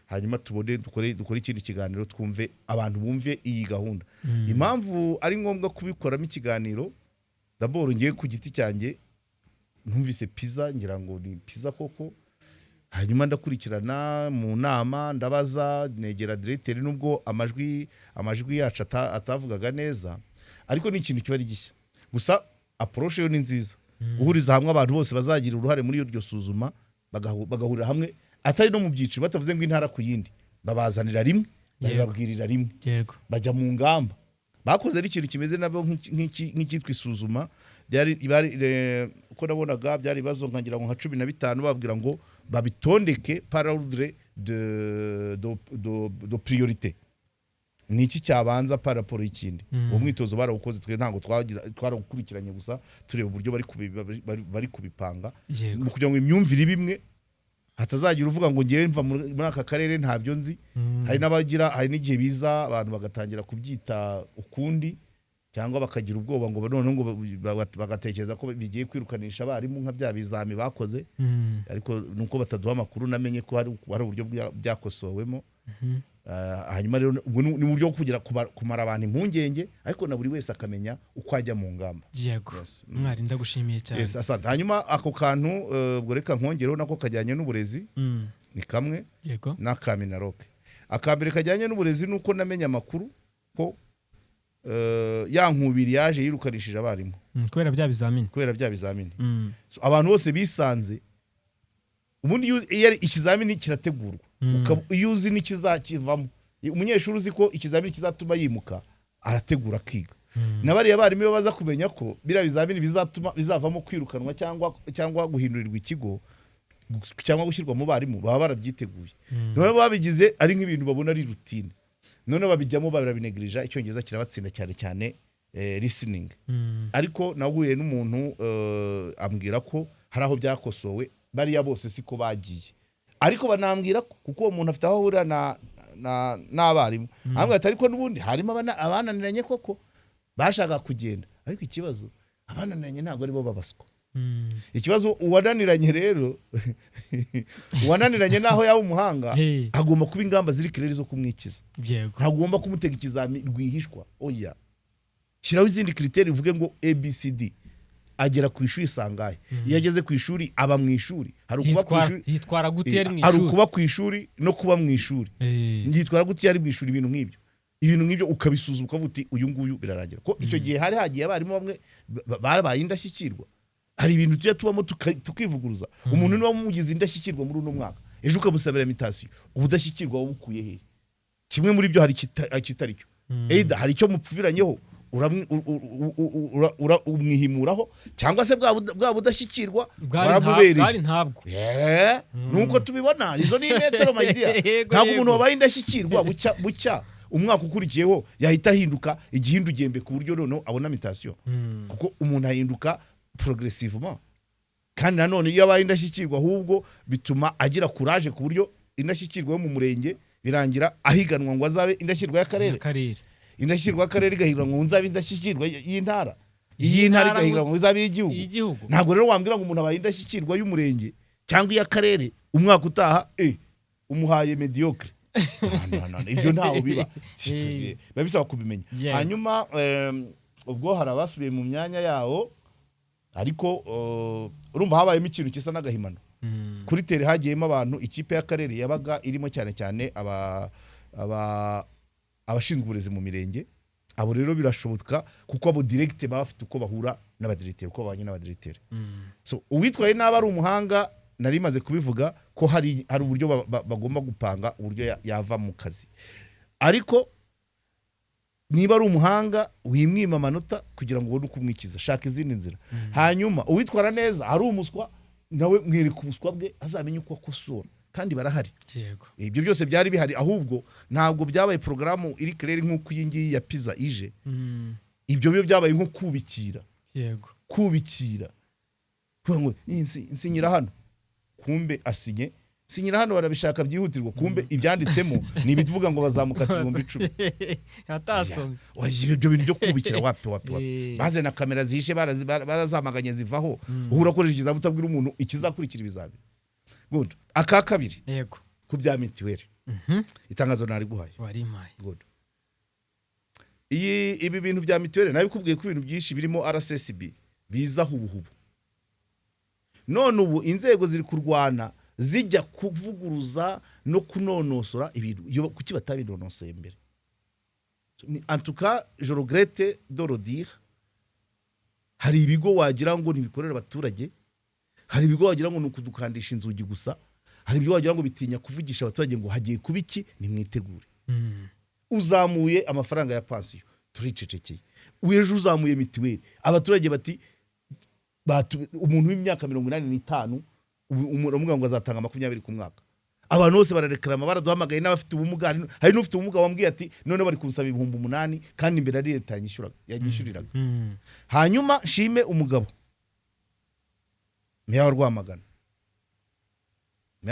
S1: hanyuma tubone dukore ikindi kiganiro twumve abantu bumve iyi gahunda impamvu ari ngombwa kubikoramo ikiganiro d'abord ngiye ku giti cyanjye ntumvise pizza ngira ngo ni pizza koko hanyuma ndakurikirana mu nama ndabaza negera directeur nubwo amajwi yacu atavugaga neza ariko ni ikintu kiba ari gishya gusa approach yo ni nziza guhuriza hamwe abantu bose bazagira uruhare muri iryo suzuma bagahurira hamwe atari no mu byiciro batavuze ngo intara ku yindi babazanira rimwe bababwirira rimwe bajya mu ngamba bakoze ari ikintu kimeze nabo nk'ikitwa isuzuma uko nabonaga byari bibazo nkangira ngo nka 15 babwira ngo babitondeke par ordre de priorité niki cyabanza par rapport y'ikindi uwo mwitozo barawukoze twe ntango twaragukurikiranye gusa tureba uburyo bari kubipanga kugira ngo imyumvire bimwe hatazagira uvuga ngo ngiye mva muri aka karere ntabyo nzi hari n'igihe biza abantu bagatangira kubyita ukundi cyangwa bakagira ubwoba ngo none ngo bagatekereza ko bigiye kwirukanisha abarimu nka bya bizami bakoze ariko nuko bataduha amakuru namenye ko hari uburyo byakosowemo hanyuma rero ni buryo kugira kumara abantu impungenge ariko na buri wese akamenya uko ajya mu ngamba
S2: yego mwari ndagushimiye cyane
S1: yes asante hanyuma ako kantu ubwo reka nkongeraho nako kajyanye n'uburezi ni kamwe
S2: yego
S1: n'akaminaroke akambere kajyanye n'uburezi nuko namenye amakuru ko yankubiri yaje yirukanishije abarimu
S2: kubera bya bizamini
S1: abantu bose bisanze ubundi ikizamini kirategurwa iyo uzi n'ikizakivamo umunyeshuri uzi ko ikizamini kizatuma yimuka arategura akiga nabariya abarimu baza kumenya ko bira bizamini bizavamo kwirukanwa cyangwa guhindurirwa ikigo cyangwa gushyirwa mu barimu baba barabyiteguye none babigize ari nk'ibintu babona ari routine none babijyamo barabinegirija icyongereza kirabatsinda cyane listening ariko naguye n'umuntu ambwira ko hari aho byakosowe bariya bose siko bagiye ariko banambwira kuko uwo muntu afite aho ahurira n'abarimu ambwira ati ariko n'ubundi harimo abananiranye koko bashaka kugenda ariko ikibazo abananiranye ntabwo aribo babaswa ikibazo uwananiranye rero uwananiranye naho yaba umuhanga agomba kuba ingamba ziri kirere zo kumwikiza ntagomba kumutega ikizami rwihishwa oya shyiraho izindi kriteri uvuge ngo ABCD agera ku ishuri sangaye iyo ageze ku ishuri aba mu ishuri hari ukuba ku ishuri
S2: yitwara gute yari mu ishuri
S1: hari ukuba ku ishuri no kuba mu ishuri yitwara gute yari mu ishuri ibintu nk'ibyo ukabisuzuma ukavuga uti uyu nguyu birarangira ko icyo gihe hari hagiye abarimu bamwe barabaye indashyikirwa hari ibintu tujya tubamo tukivuguruza umuntu niba mugize indashyikirwa muri uno mwaka ejo ukamusabira invitation ubudashyikirwa wabukuye he kimwe muri byo hari kitari cyo hari icyo mupfubiranyeho umwihimuraho cyangwa se bwa budashyikirwa
S2: bwari ntabwo
S1: nuko tubibona izo ni metero my dear ntabwo umuntu wabaye indashyikirwa bucya umwaka ukurikiyeho yahita ahinduka igihindugembe ku buryo none abona invitation kuko umuntu ahinduka progressivement kandi nanone iyo abaye indashyikirwa ahubwo bituma agira courage ku buryo indashyikirwa yo mu murenge birangira ahiganwa ngo azabe indashyikirwa y'akarere indashyikirwa y'akarere igahiganwa ngo nzabe indashyikirwa y'intara iyi ntara igahindura mu bizabi y'igihugu. Ntabwo rero wambwira ngo umuntu abaye indashyikirwa y'umurenge cyangwa iy'akarere umwaka utaha umuhaye mediocre. Ibyo ntaho biba bisaba kubimenya. Hanyuma ubwo hari abasubiye mu myanya yawo, ariko urumva habayemo ikintu kisa n'agahimano. Kuri tere hagiyemo abantu, ikipe y'akarere yabaga irimo cyane cyane abashinzwe uburezi mu mirenge. Abo rero birashoboka kuko abo directe baba bafite uko bahura n'abadirecteur, uko babanye n'abadirecteur. So uwitwaye n'aba ari umuhanga, nari maze kubivuga ko hari uburyo bagomba gupanga uburyo yava mu kazi. Ariko niba ari umuhanga wimwima amanota kugira ngo ubone uko umwikiza, shaka izindi nzira. Hanyuma uwitwara neza ari umuswa, nawe mwereka ubuswa bwe azamenye uko akosora, kandi barahari. Yego, ibyo byose byari bihari, ahubwo ntabwo byabaye porogaramu iri claire nk'uko iyi ngiyi ya PISA ije. Ibyo byo byabaye nko kubikira. Yego, kubikira kuvuga ngo nsinyira hano, kumbe asinye sinyira hano barabishaka byihutirwa, kumbe ibyanditsemo ni ibivuga ngo bazamukata 10,000
S2: yatasomye.
S1: Ibyo bintu byo kubikira wapi maze na kamera zishe barazamaganye zivaho. Uhura koresha ikizabu utabwira umuntu ikizakurikira ibizabi. Good. Aka kabiri, yego, ku bya mitiweli. Itangazo nari guhaye
S2: wari maye.
S1: Good. Ibi bintu bya mitiweli nabikubwiye ko ibintu byinshi birimo RSSB bizaho ubuhubu. None ubu inzego ziri kurwana zijya kuvuguruza no kunonosora ibintu kuki batabinonosoye mbere. En tout cas, je regrette de le dire. Hari ibigo wagira ngo nibikorera abaturage, hari ibigo wagira ngo nukudukandisha inzugi gusa, hari ibigo wagira ngo bitinya kuvugisha abaturage ngo hagiye kubiki ni mwitegure. Uzamuye amafaranga ya pension turicecekeye, uyeje uzamuye mitiweli, abaturage bati umuntu w'imyaka 85 umuganga ngo azatanga 20 ku mwaka. Abantu bose bararekrama, baraduhamagaye n'abafite ubumuga. Hari n'ufite ubumuga wambwiye ati none bari kunsaba 8,000 kandi imbere ari leta yanyishuriraga. Hanyuma shime umugabo Meya wa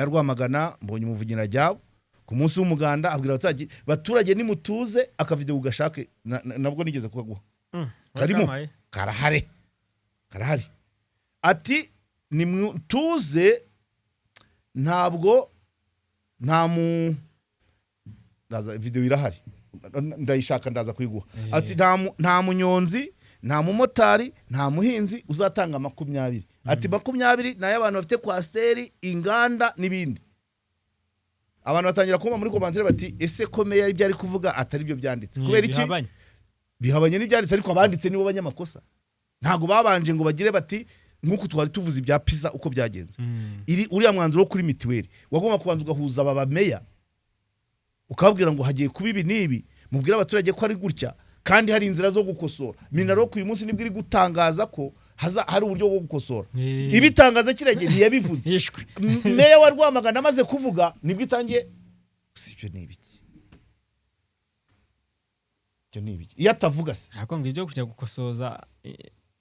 S1: Rwamagana mbonye umuvugira jyawo ku munsi w'umuganda abwira abaturage nimutuze akavideo ugashake nabwo nigeze kugaguha. Karimo karahari ati nimutuze, ntabwo ndaza video irahari ndayishaka ndaza kuyiguha. Ati nta munyonzi, nta mumotari, nta muhinzi uzatanga 20. Ati 20 nayo abantu bafite kwasteri, inganda n'ibindi. Abantu batangira kuma muri commentaire bati ese komeye ibyo ari kuvuga atari byo byanditse. Kubera iki bihabanye n'ibyanditse, ariko abanditse nibo banyamakosa. Ntago babanje ngo bagire bati nkuko twari tuvuze ibya PISA uko byagenze. Uriya mwanzuro kuri mitiweli wagomba kubanza ugahuza aba meya, ukabwira ngo hagiye kuba ibi nibi, mubwira abaturage ko ari gutya kandi hari inzira zo gukosora. Minarok uyu munsi nibwo iri gutangaza ko hari uburyo bwo gukosora. Ibitangaza kirege ntiyabivuze. Meya wa Rwamagana amaze kuvuga nibwo itangiye sibyo nibiki. Iyo atavuga se
S2: ntabwo ngibyo kujya gukosoza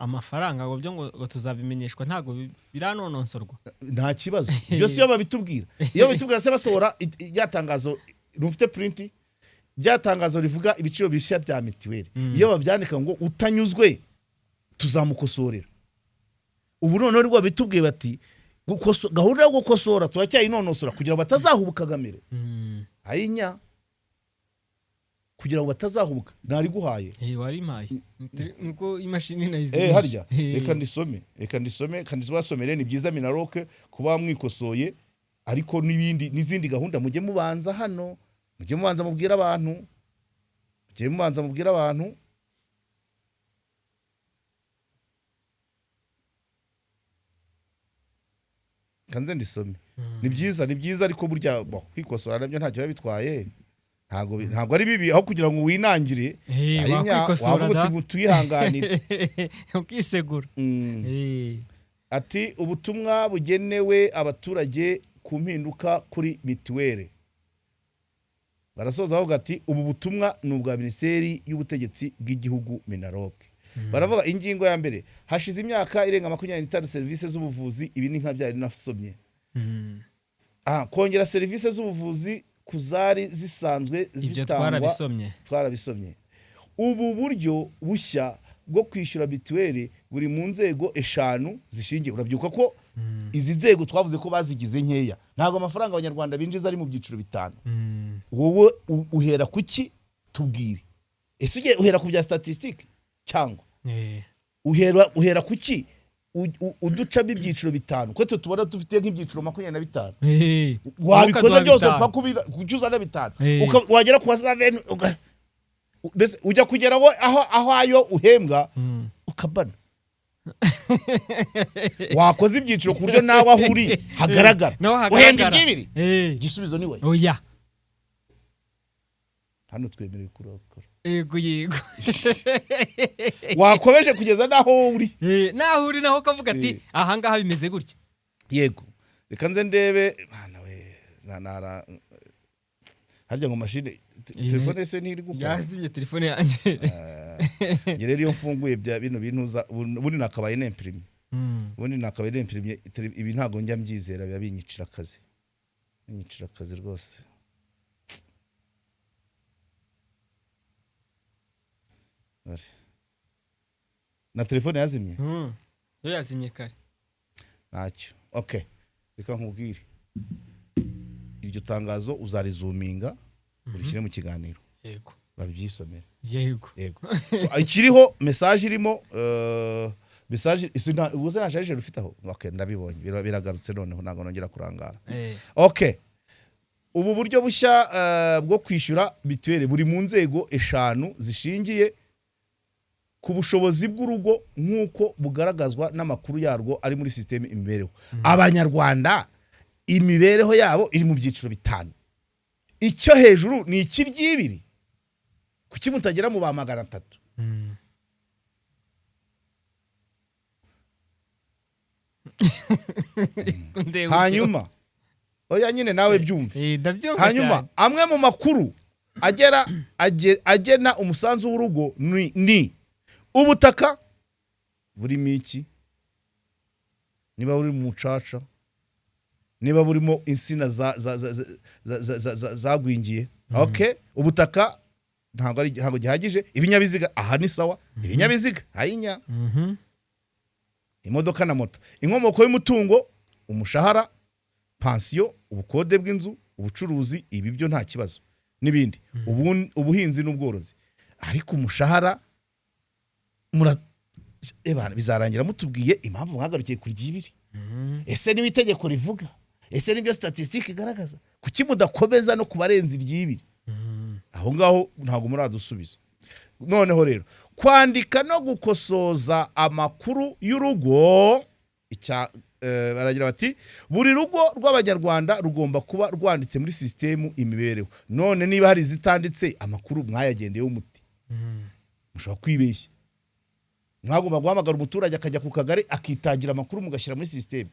S2: amafaranga ngo byo ngo tuzabimenyeshwa, ntago biranononsorwa.
S1: Nta kibazo byose iyo babitubwira, iyo bitubwira se basohora yatangazo rufite print, byatangazo rivuga ibiciro bishya bya mitiweli. Iyo babyandika ngo utanyuzwe tuzamukosorera. Ubu none rwa bitubwiye bati gahunda yo gukosora turacyayinonosora kugira ngo batazahubuka Kagame. Ayinya kugira ngo batazahubuka nari guhaye.
S2: Wari maye nuko imashini nayizi.
S1: Harya reka ndisome kandi wasomere ni byiza Minarok kuba mwikosoye, ariko n'izindi gahunda mujye mubanza hano, mujye mubanza mubwira abantu, kanze ndisome. Ni byiza ariko burya kwikosora nabyo ntacyo bitwaye. Ntago ari bibi aho kugira ngo winangire. Wavuga uti tuyihanganire
S2: ukisegura.
S1: Ati ubutumwa bugenewe abaturage ku mpinduka kuri mitiweli. Barasoza aho ati ubu butumwa ni ubwa Minisiteri y'Ubutegetsi bw'Igihugu Minarok. Baravuga ingingo ya mbere, hashize imyaka irenga 25 serivisi z'ubuvuzi, ibi ni nka byari nasomye. Kongera serivisi z'ubuvuzi kuzari zisanzwe zitangwa. Twarabisomye. Ubu buryo bushya bwo kwishyura mituweli buri mu nzego 5 zishingiye. Urabyuka ko izi nzego twavuze ko bazigize nkeya, ntabwo amafaranga abanyarwanda binjiza ari mu byiciro 5. Wowe uhera kuki tubwire? Ese ugiye uhera ku bya statistique cyangwa uhera kuki uducamo ibyiciro 5? Ko tubona dufite nk'ibyiciro 25. Wabikoze byose pakubira kucyuza na 5 wagera ku wasaveni bese ujya kugera aho ayo uhembwa ukabana. Wakoze ibyiciro ku buryo nawe ahuri hagaragara uhembwa ibyibiri. Igisubizo ni we.
S2: Oya,
S1: hano twemerewe kurokora.
S2: Yego
S1: wakomeje kugeza naho uri
S2: naho kavuga ati aha ngaha bimeze gutya.
S1: Yego, reka nze ndebe mwana we nara harya ngo mashine telefone se ntiri gukora.
S2: Yazimye telefone yanjye.
S1: Ngere rero mfunguye bya bino bintuza ubundi nakabaye n'imprime. Ubundi nakabaye n'imprime ibi ntago njya mbyizera biba binyicira akazi. Binyicira akazi rwose. Na telefone yazimye?
S2: Yo yazimye kare.
S1: Ntacyo. Okay. Reka nkubwire. Iryo tangazo uzarizuminga urishyire mu kiganiro.
S2: Yego.
S1: Babyisomera.
S2: Yego.
S1: So ikiriho message irimo message ubuze nashaje rufitaho. Okay, ndabibonye. Biragarutse noneho ntago nongera kurangara. Okay. Ubu buryo bushya bwo kwishyura mituweli buri mu nzego 5 zishingiye ku bushobozi bw'urugo nk'uko bugaragazwa n'amakuru yarwo ari muri systeme imibereho. Abanyarwanda imibereho yabo iri mu byiciro 5. Icyo hejuru ni ikiryibiri. Kuki mutagera mu ba 300? Hanyuma oya nyine nawe byumve. Hanyuma amwe mu makuru agena umusanzu w'urugo ni ubutaka burimo iki, niba buri mu mucaca, niba burimo insina zagwingiye. Okay, ubutaka ntabwo gihagije. Ibinyabiziga aha ni sawa, ibinyabiziga ayinya. Imodoka na moto. Inkomoko y'umutungo, umushahara, pension, ubukode bw'inzu, ubucuruzi, ibi byo nta kibazo n'ibindi. Ubuhinzi n'ubworozi. Ariko umushahara bizarangira mutubwiye impamvu mwagarukiye kuri ryibiri. Ese ni itegeko rivuga? Ese nibyo statistique igaragaza? Kuki mudakomeza no kubarenza ryibiri? Aho ngaho ntago muradusubiza. Noneho rero kwandika no gukosoza amakuru y'urugo baragira bati buri rugo rw'abanyarwanda rugomba kuba rwanditse muri system imibereho. None niba hari zitanditse amakuru mwayagendeyeho umuti, mushobora kwibeshya. Mwagomba guhamagara umuturage akajya ku kagari akitangira amakuru mugashyira muri system.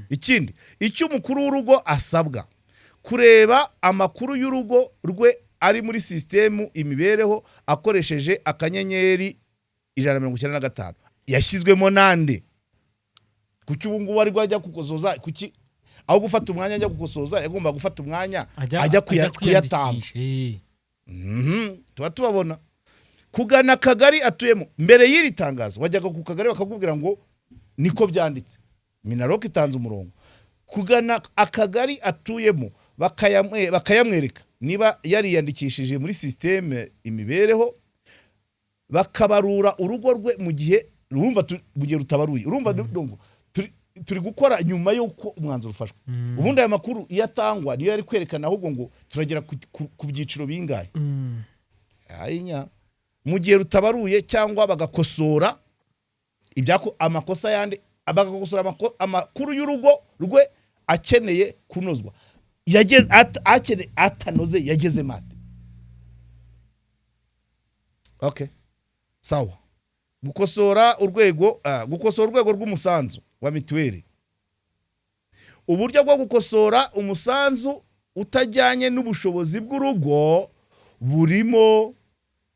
S1: Ikindi icyo umukuru w'urugo asabwa kureba amakuru y'urugo rwe ari muri system imibereho akoresheje akanyenyeri 195 yashyizwemo nande. Kuki ubu ngubu ari rwajya kukosoza? Kuki aho gufata umwanya ajya kukosoza yagomba gufata umwanya ajya kuyatanga? Tuba tubabona kugana kagari atuyemo. Mbere y'iri tangazo wajyaga ku kagari bakakubwira ngo niko byanditse, Minaloc itanze umurongo. Kugana akagari atuyemo bakayamwereka niba yariyandikishije muri systeme imibereho, bakabarura urugo rwe mu gihe rutabaruye. Urumva turi gukora nyuma yuko umwanzuro ufashwe. Ubundi aya makuru iyatangwa niyo yari kwerekana ahubwo ngo turagera ku byiciro bingahe. Ayinya mu gihe rutabaruye cyangwa bagakosora ibyako amakosa yandi, bagakosora amakuru y'urugo rwe akeneye kunozwa. Yageze atanoze yageze mate. Okay, sawa. Gukosora urwego rw'umusanzu wa mituweli. Uburyo bwo gukosora umusanzu utajyanye n'ubushobozi bw'urugo burimo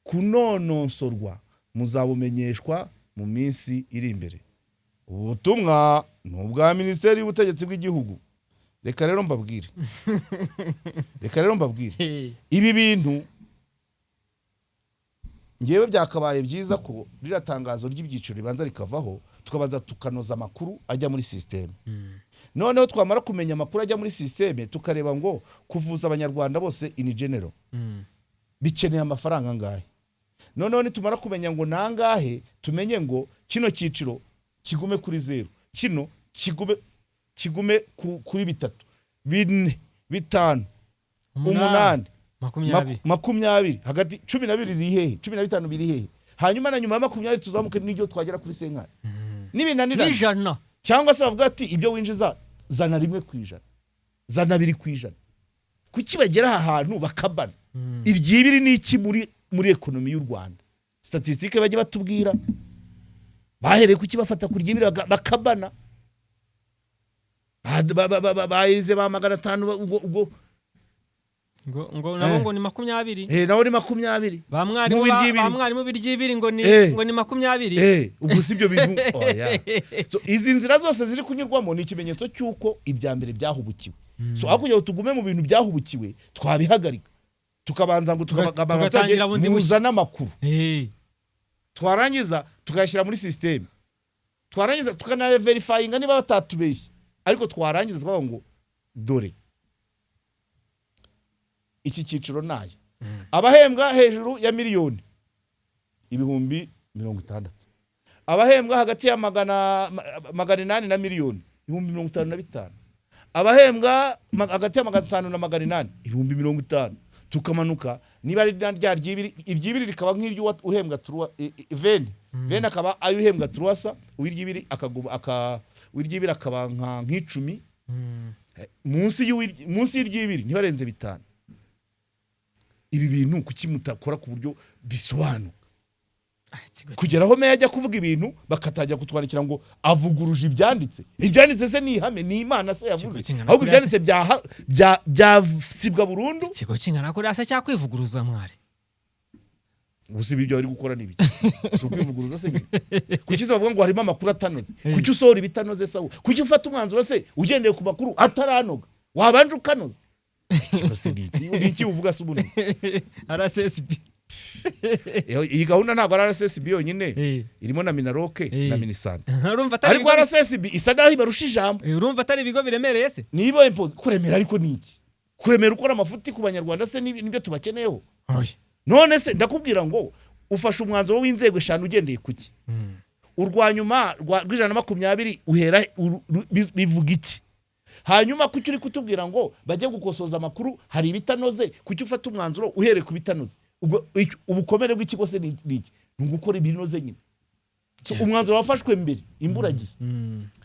S1: kunonosorwa, muzabumenyeshwa mu minsi iri imbere. Ubutumwa n'ubwa Minisiteri y'Ubutegetsi bw'Igihugu. Reka rero mbabwire ibi bintu ngewe byakabaye byiza ko ririya tangazo ry'ibyiciro ribanza rikavaho tukabanza tukanoza amakuru ajya muri system. Noneho twamara kumenya amakuru ajya muri system tukareba ngo kuvuza abanyarwanda bose in general bikeneye amafaranga ngahe. Noneho nitumara kumenya ngo nangahe tumenye ngo kino cyiciro kigume kuri 0, kino kigume kuri 3, 4, 5, 8, 20, hagati 12 ziri hehe, 15 biri hehe. Hanyuma na nyuma ya 20 tuzamuke n'ibyo twagera kuri senkari. Nibinanira
S2: n'ijana
S1: cyangwa se bavuga ati ibyo winjiza zana 1%, zana 2%. Kuki bagera aha hantu bakabana? Iryibiri n'iki muri ekonomi y'u Rwanda? Statistique bajye batubwira. Bahereye kuki bafata kuryibiri bakabana? Bayize ba 500 ubwo
S2: ngo nabo ngo ni 20.
S1: Nabo ni 20.
S2: Bamwarimu biryibiri ngo ni 20.
S1: Ubwo sibyo bintu oya. So izi nzira zose ziri kunyurwamo ni ikimenyetso cyuko ibyambere byahubukiwe. So akugira tugume mu bintu byahubukiwe twabihagarika. Tukabanza ngo tukabatangira muzana amakuru. Twarangiza tukayashyira muri system. Twarangiza tukana verifying niba batatubeshye. Ariko twarangiza twavuga ngo dore iki cyiciro nayo abahembwa hejuru ya miliyoni 60,000, abahembwa hagati ya 800 na miliyoni 55,000, abahembwa hagati ya 500 na 800 50,000. Tukamanuka niba ari rya iryibiri rikaba nk'iryo uhembwa turuwa vene akaba ayuhembwa turuwasa uwiryibiri akaguma uwiryibiri akaba nk'icumi munsi y'iryibiri ntibarenze 5. Ibi bintu kuki mutakora ku buryo bisobanuka kugeraho meya ajya kuvuga ibintu bakatajya kutwandikira ngo avuguruje ibyanditse se ni ihame ni Imana se yavuze ahubwo ibyanditse byasibwa burundu.
S2: Ikigo kingana ko rasa cyakwivuguruza mwari
S1: gusa ibyo bari gukora nibiki si ukwivuguruza se kuki bavuga ngo harimo amakuru atanoze kuki usohora ibitanoze sawa kuki ufata umwanzuro se ugendeye ku makuru ataranoga wabanje ukanoza cyose niki uvuga se ubundi
S2: RSSB.
S1: Iyi gahunda ntabwo ari RSSB yonyine irimo na Minaroke na Minisante ariko RSSB isa naho ibarusha ijambo.
S2: Urumva atari ibigo biremereye se
S1: nibo impose kuremera ariko niki kuremera ukora amafuti ku banyarwanda se nibyo tubakeneyeho. None se ndakubwira ngo ufashe umwanzuro w'inzego 5 ugendeye kuki urwanyuma rwa 120 uhera bivuga iki hanyuma kuki uri kutubwira ngo bajye gukosoza amakuru hari ibitanoze kuki ufata umwanzuro uhere ku bitanoze ubukomere bw'ikigo se niki ngukora ibinoze nyine. So umwanzuro wafashwe mbere imburagiye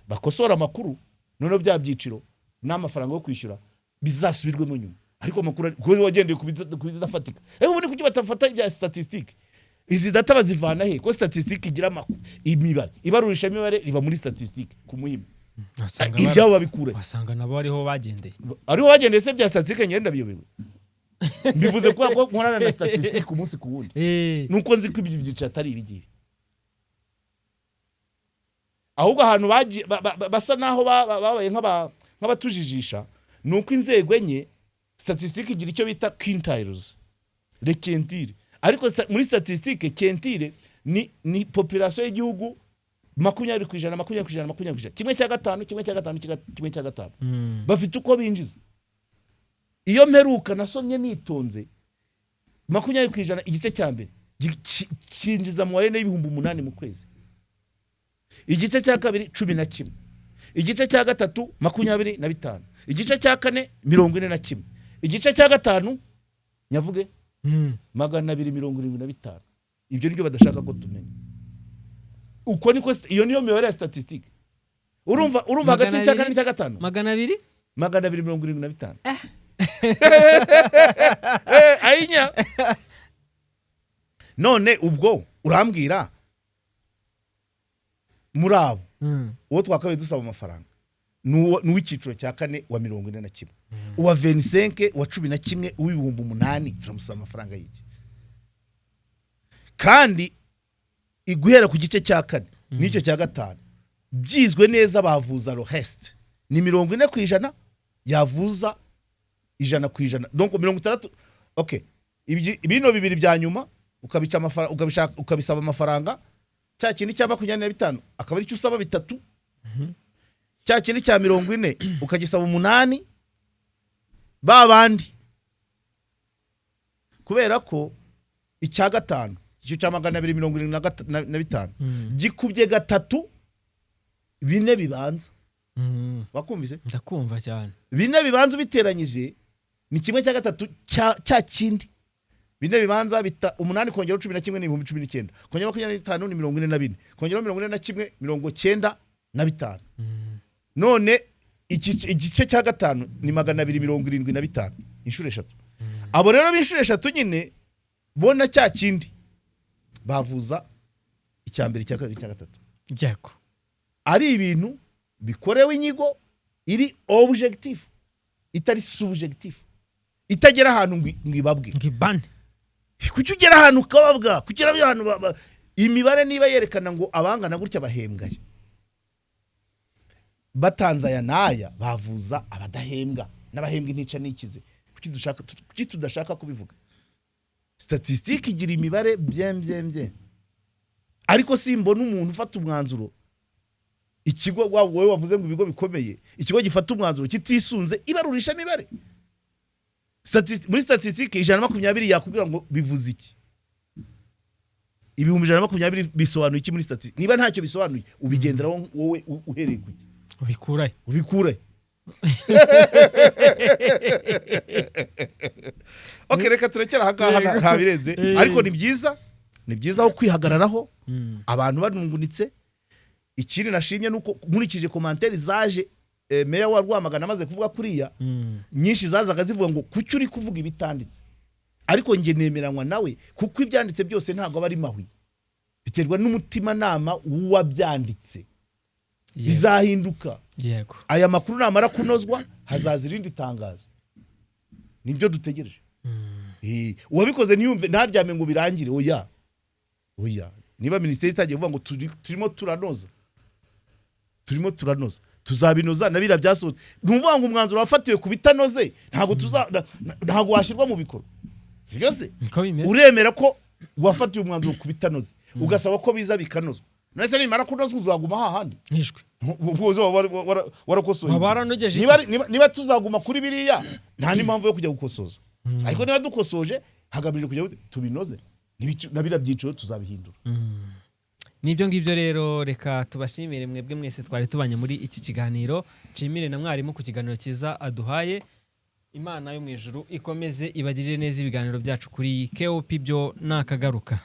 S1: bakosora amakuru none bya byiciro n'amafaranga yo kwishyura bizasubirwemo nyuma ariko amakuru ko wagendeye ku bidafatika. Ubundi kuki batafata ibya statistique izi data bazivana he ko statistique igira amakuru imibare ibarurisha imibare riba muri statistique ku muhima ibyo babikura
S2: wasanga nabo ariho
S1: bagendeye se bya statistique ngenda biyobewe mbivuze ko nkorana na statistique umunsi ku wundi nuko nzi ko ibyo byica atari ibigiye ahubwo ahantu basa naho babaye nk'abatujijisha nuko inzego enye statistique igira icyo bita quintiles le quintile ariko muri statistique quintile ni population y'igihugu 20%, kimwe cya gatanu bafite uko binjiza. Iyo mperuka nasomye nitonze 20% igice cya mbere kinjiza mu wayene y'ibihumbi 8 mu kwezi, igice cya kabiri 11, igice cya gatatu 25, igice cya kane 41, igice cya gatanu nyavuge 275. Ibyo nibyo badashaka ko tumenya. Uko niko iyo niyo mibare ya statistique. Urumva hagati cya kane n'icya gatanu 275. Ayinya none ubwo urambwira murabo uwo twakabe dusaba amafaranga n'uw'ikiciro cya kane wa 41, uwa 25 wa 11 uw'ibihumbi 8 turamusaba amafaranga y'iki kandi iguhera ku gice cya kane n'icyo cya gatanu byizwe neza bavuza lo reste ni 40% yavuza 100%, donc 60. Okay, ibino bibiri bya nyuma ukabica amafaranga ukabisaba amafaranga cya kindi cya 25 akaba ari cyo usaba bitatu cya kindi cya 40 ukagisaba 8 babandi kubera ko icya gatanu icyo cya 275 gikubye gatatu bine bibanza wakumvise
S2: ndakumva cyane
S1: bine bibanza biteranyije ni kimwe cya gatatu cya kindi bine bibanza bita 8 kongera 11 ni 19 kongera 25 ni 44 kongera 41 95 none igice cya gatanu ni 275 inshuro 3 abo rero b'inshuro 3 nyine bona cya kindi bavuza icyambere cya kabiri cya gatatu
S2: yego
S1: ari ibintu bikorewe inyigo iri objective itari subjective itagera ahantu ngibabwe
S2: ngibane
S1: kuki ugera ahantu ukababwa kugira ahantu imibare niba yerekana ngo abangana gutya bahembwaye batanza ya naya bavuza abadahembwa n'abahembwa intica nikize kuki tudashaka kubivuga statistique igira imibare bien ariko simbona umuntu ufata umwanzuro ikigo wowe wavuze ngo ibigo bikomeye ikigo gifata umwanzuro kitisunze ibarurisha imibare muri statistique 120 yakubwira ngo bivuze iki ibihumbi 120 bisobanuye iki muri statistique niba ntacyo bisobanuye ubigenderaho wowe uhereye kuki ubikuraye okay reka turekera hagaha ntabirenze ariko ni byiza aho kwihagararaho abantu banungunitse ikindi nashimye nuko nkurikije commentaire zaje meya wa Rwamagana amaze kuvuga kuriya nyinshi zazaga zivuga ngo kuki uri kuvuga ibitanditse ariko nge nemeranywa nawe kuko ibyanditse byose ntago bari mahwi biterwa n'umutima nama uwabyanditse bizahinduka
S2: yego
S1: aya makuru namara kunozwa hazaza irindi tangazo nibyo dutegereje uwabikoze ntiyumve ntaryame ngo birangire oya niba ministeri itagiye kuvuga ngo turimo turanoza tuzabinoza nabira byasohotse numva ngo umwanzuro wafatiwe kubitanoze ntago washirwa mu bikoro sibyo se uremera ko wafatiwe umwanzuro kubitanoze ugasaba ko biza bikanozwa nese nimara kunozwa uzaguma hahandi
S2: nishwe
S1: ubwo warakosoye niba tuzaguma kuri biriya nta n'impamvu yo kujya gukosoza ariko niba dukosoje hagamije kujya tubinoze nabira byiciro tuzabihindura
S2: nibyo ngibyo rero reka tubashimire mwebwe mwese twari tubanye muri iki kiganiro nshimire na mwarimu ku kiganiro cyiza aduhaye Imana yo mu ijuru ikomeze ibagirire neza ibiganiro byacu kuri KOP byo nakagaruka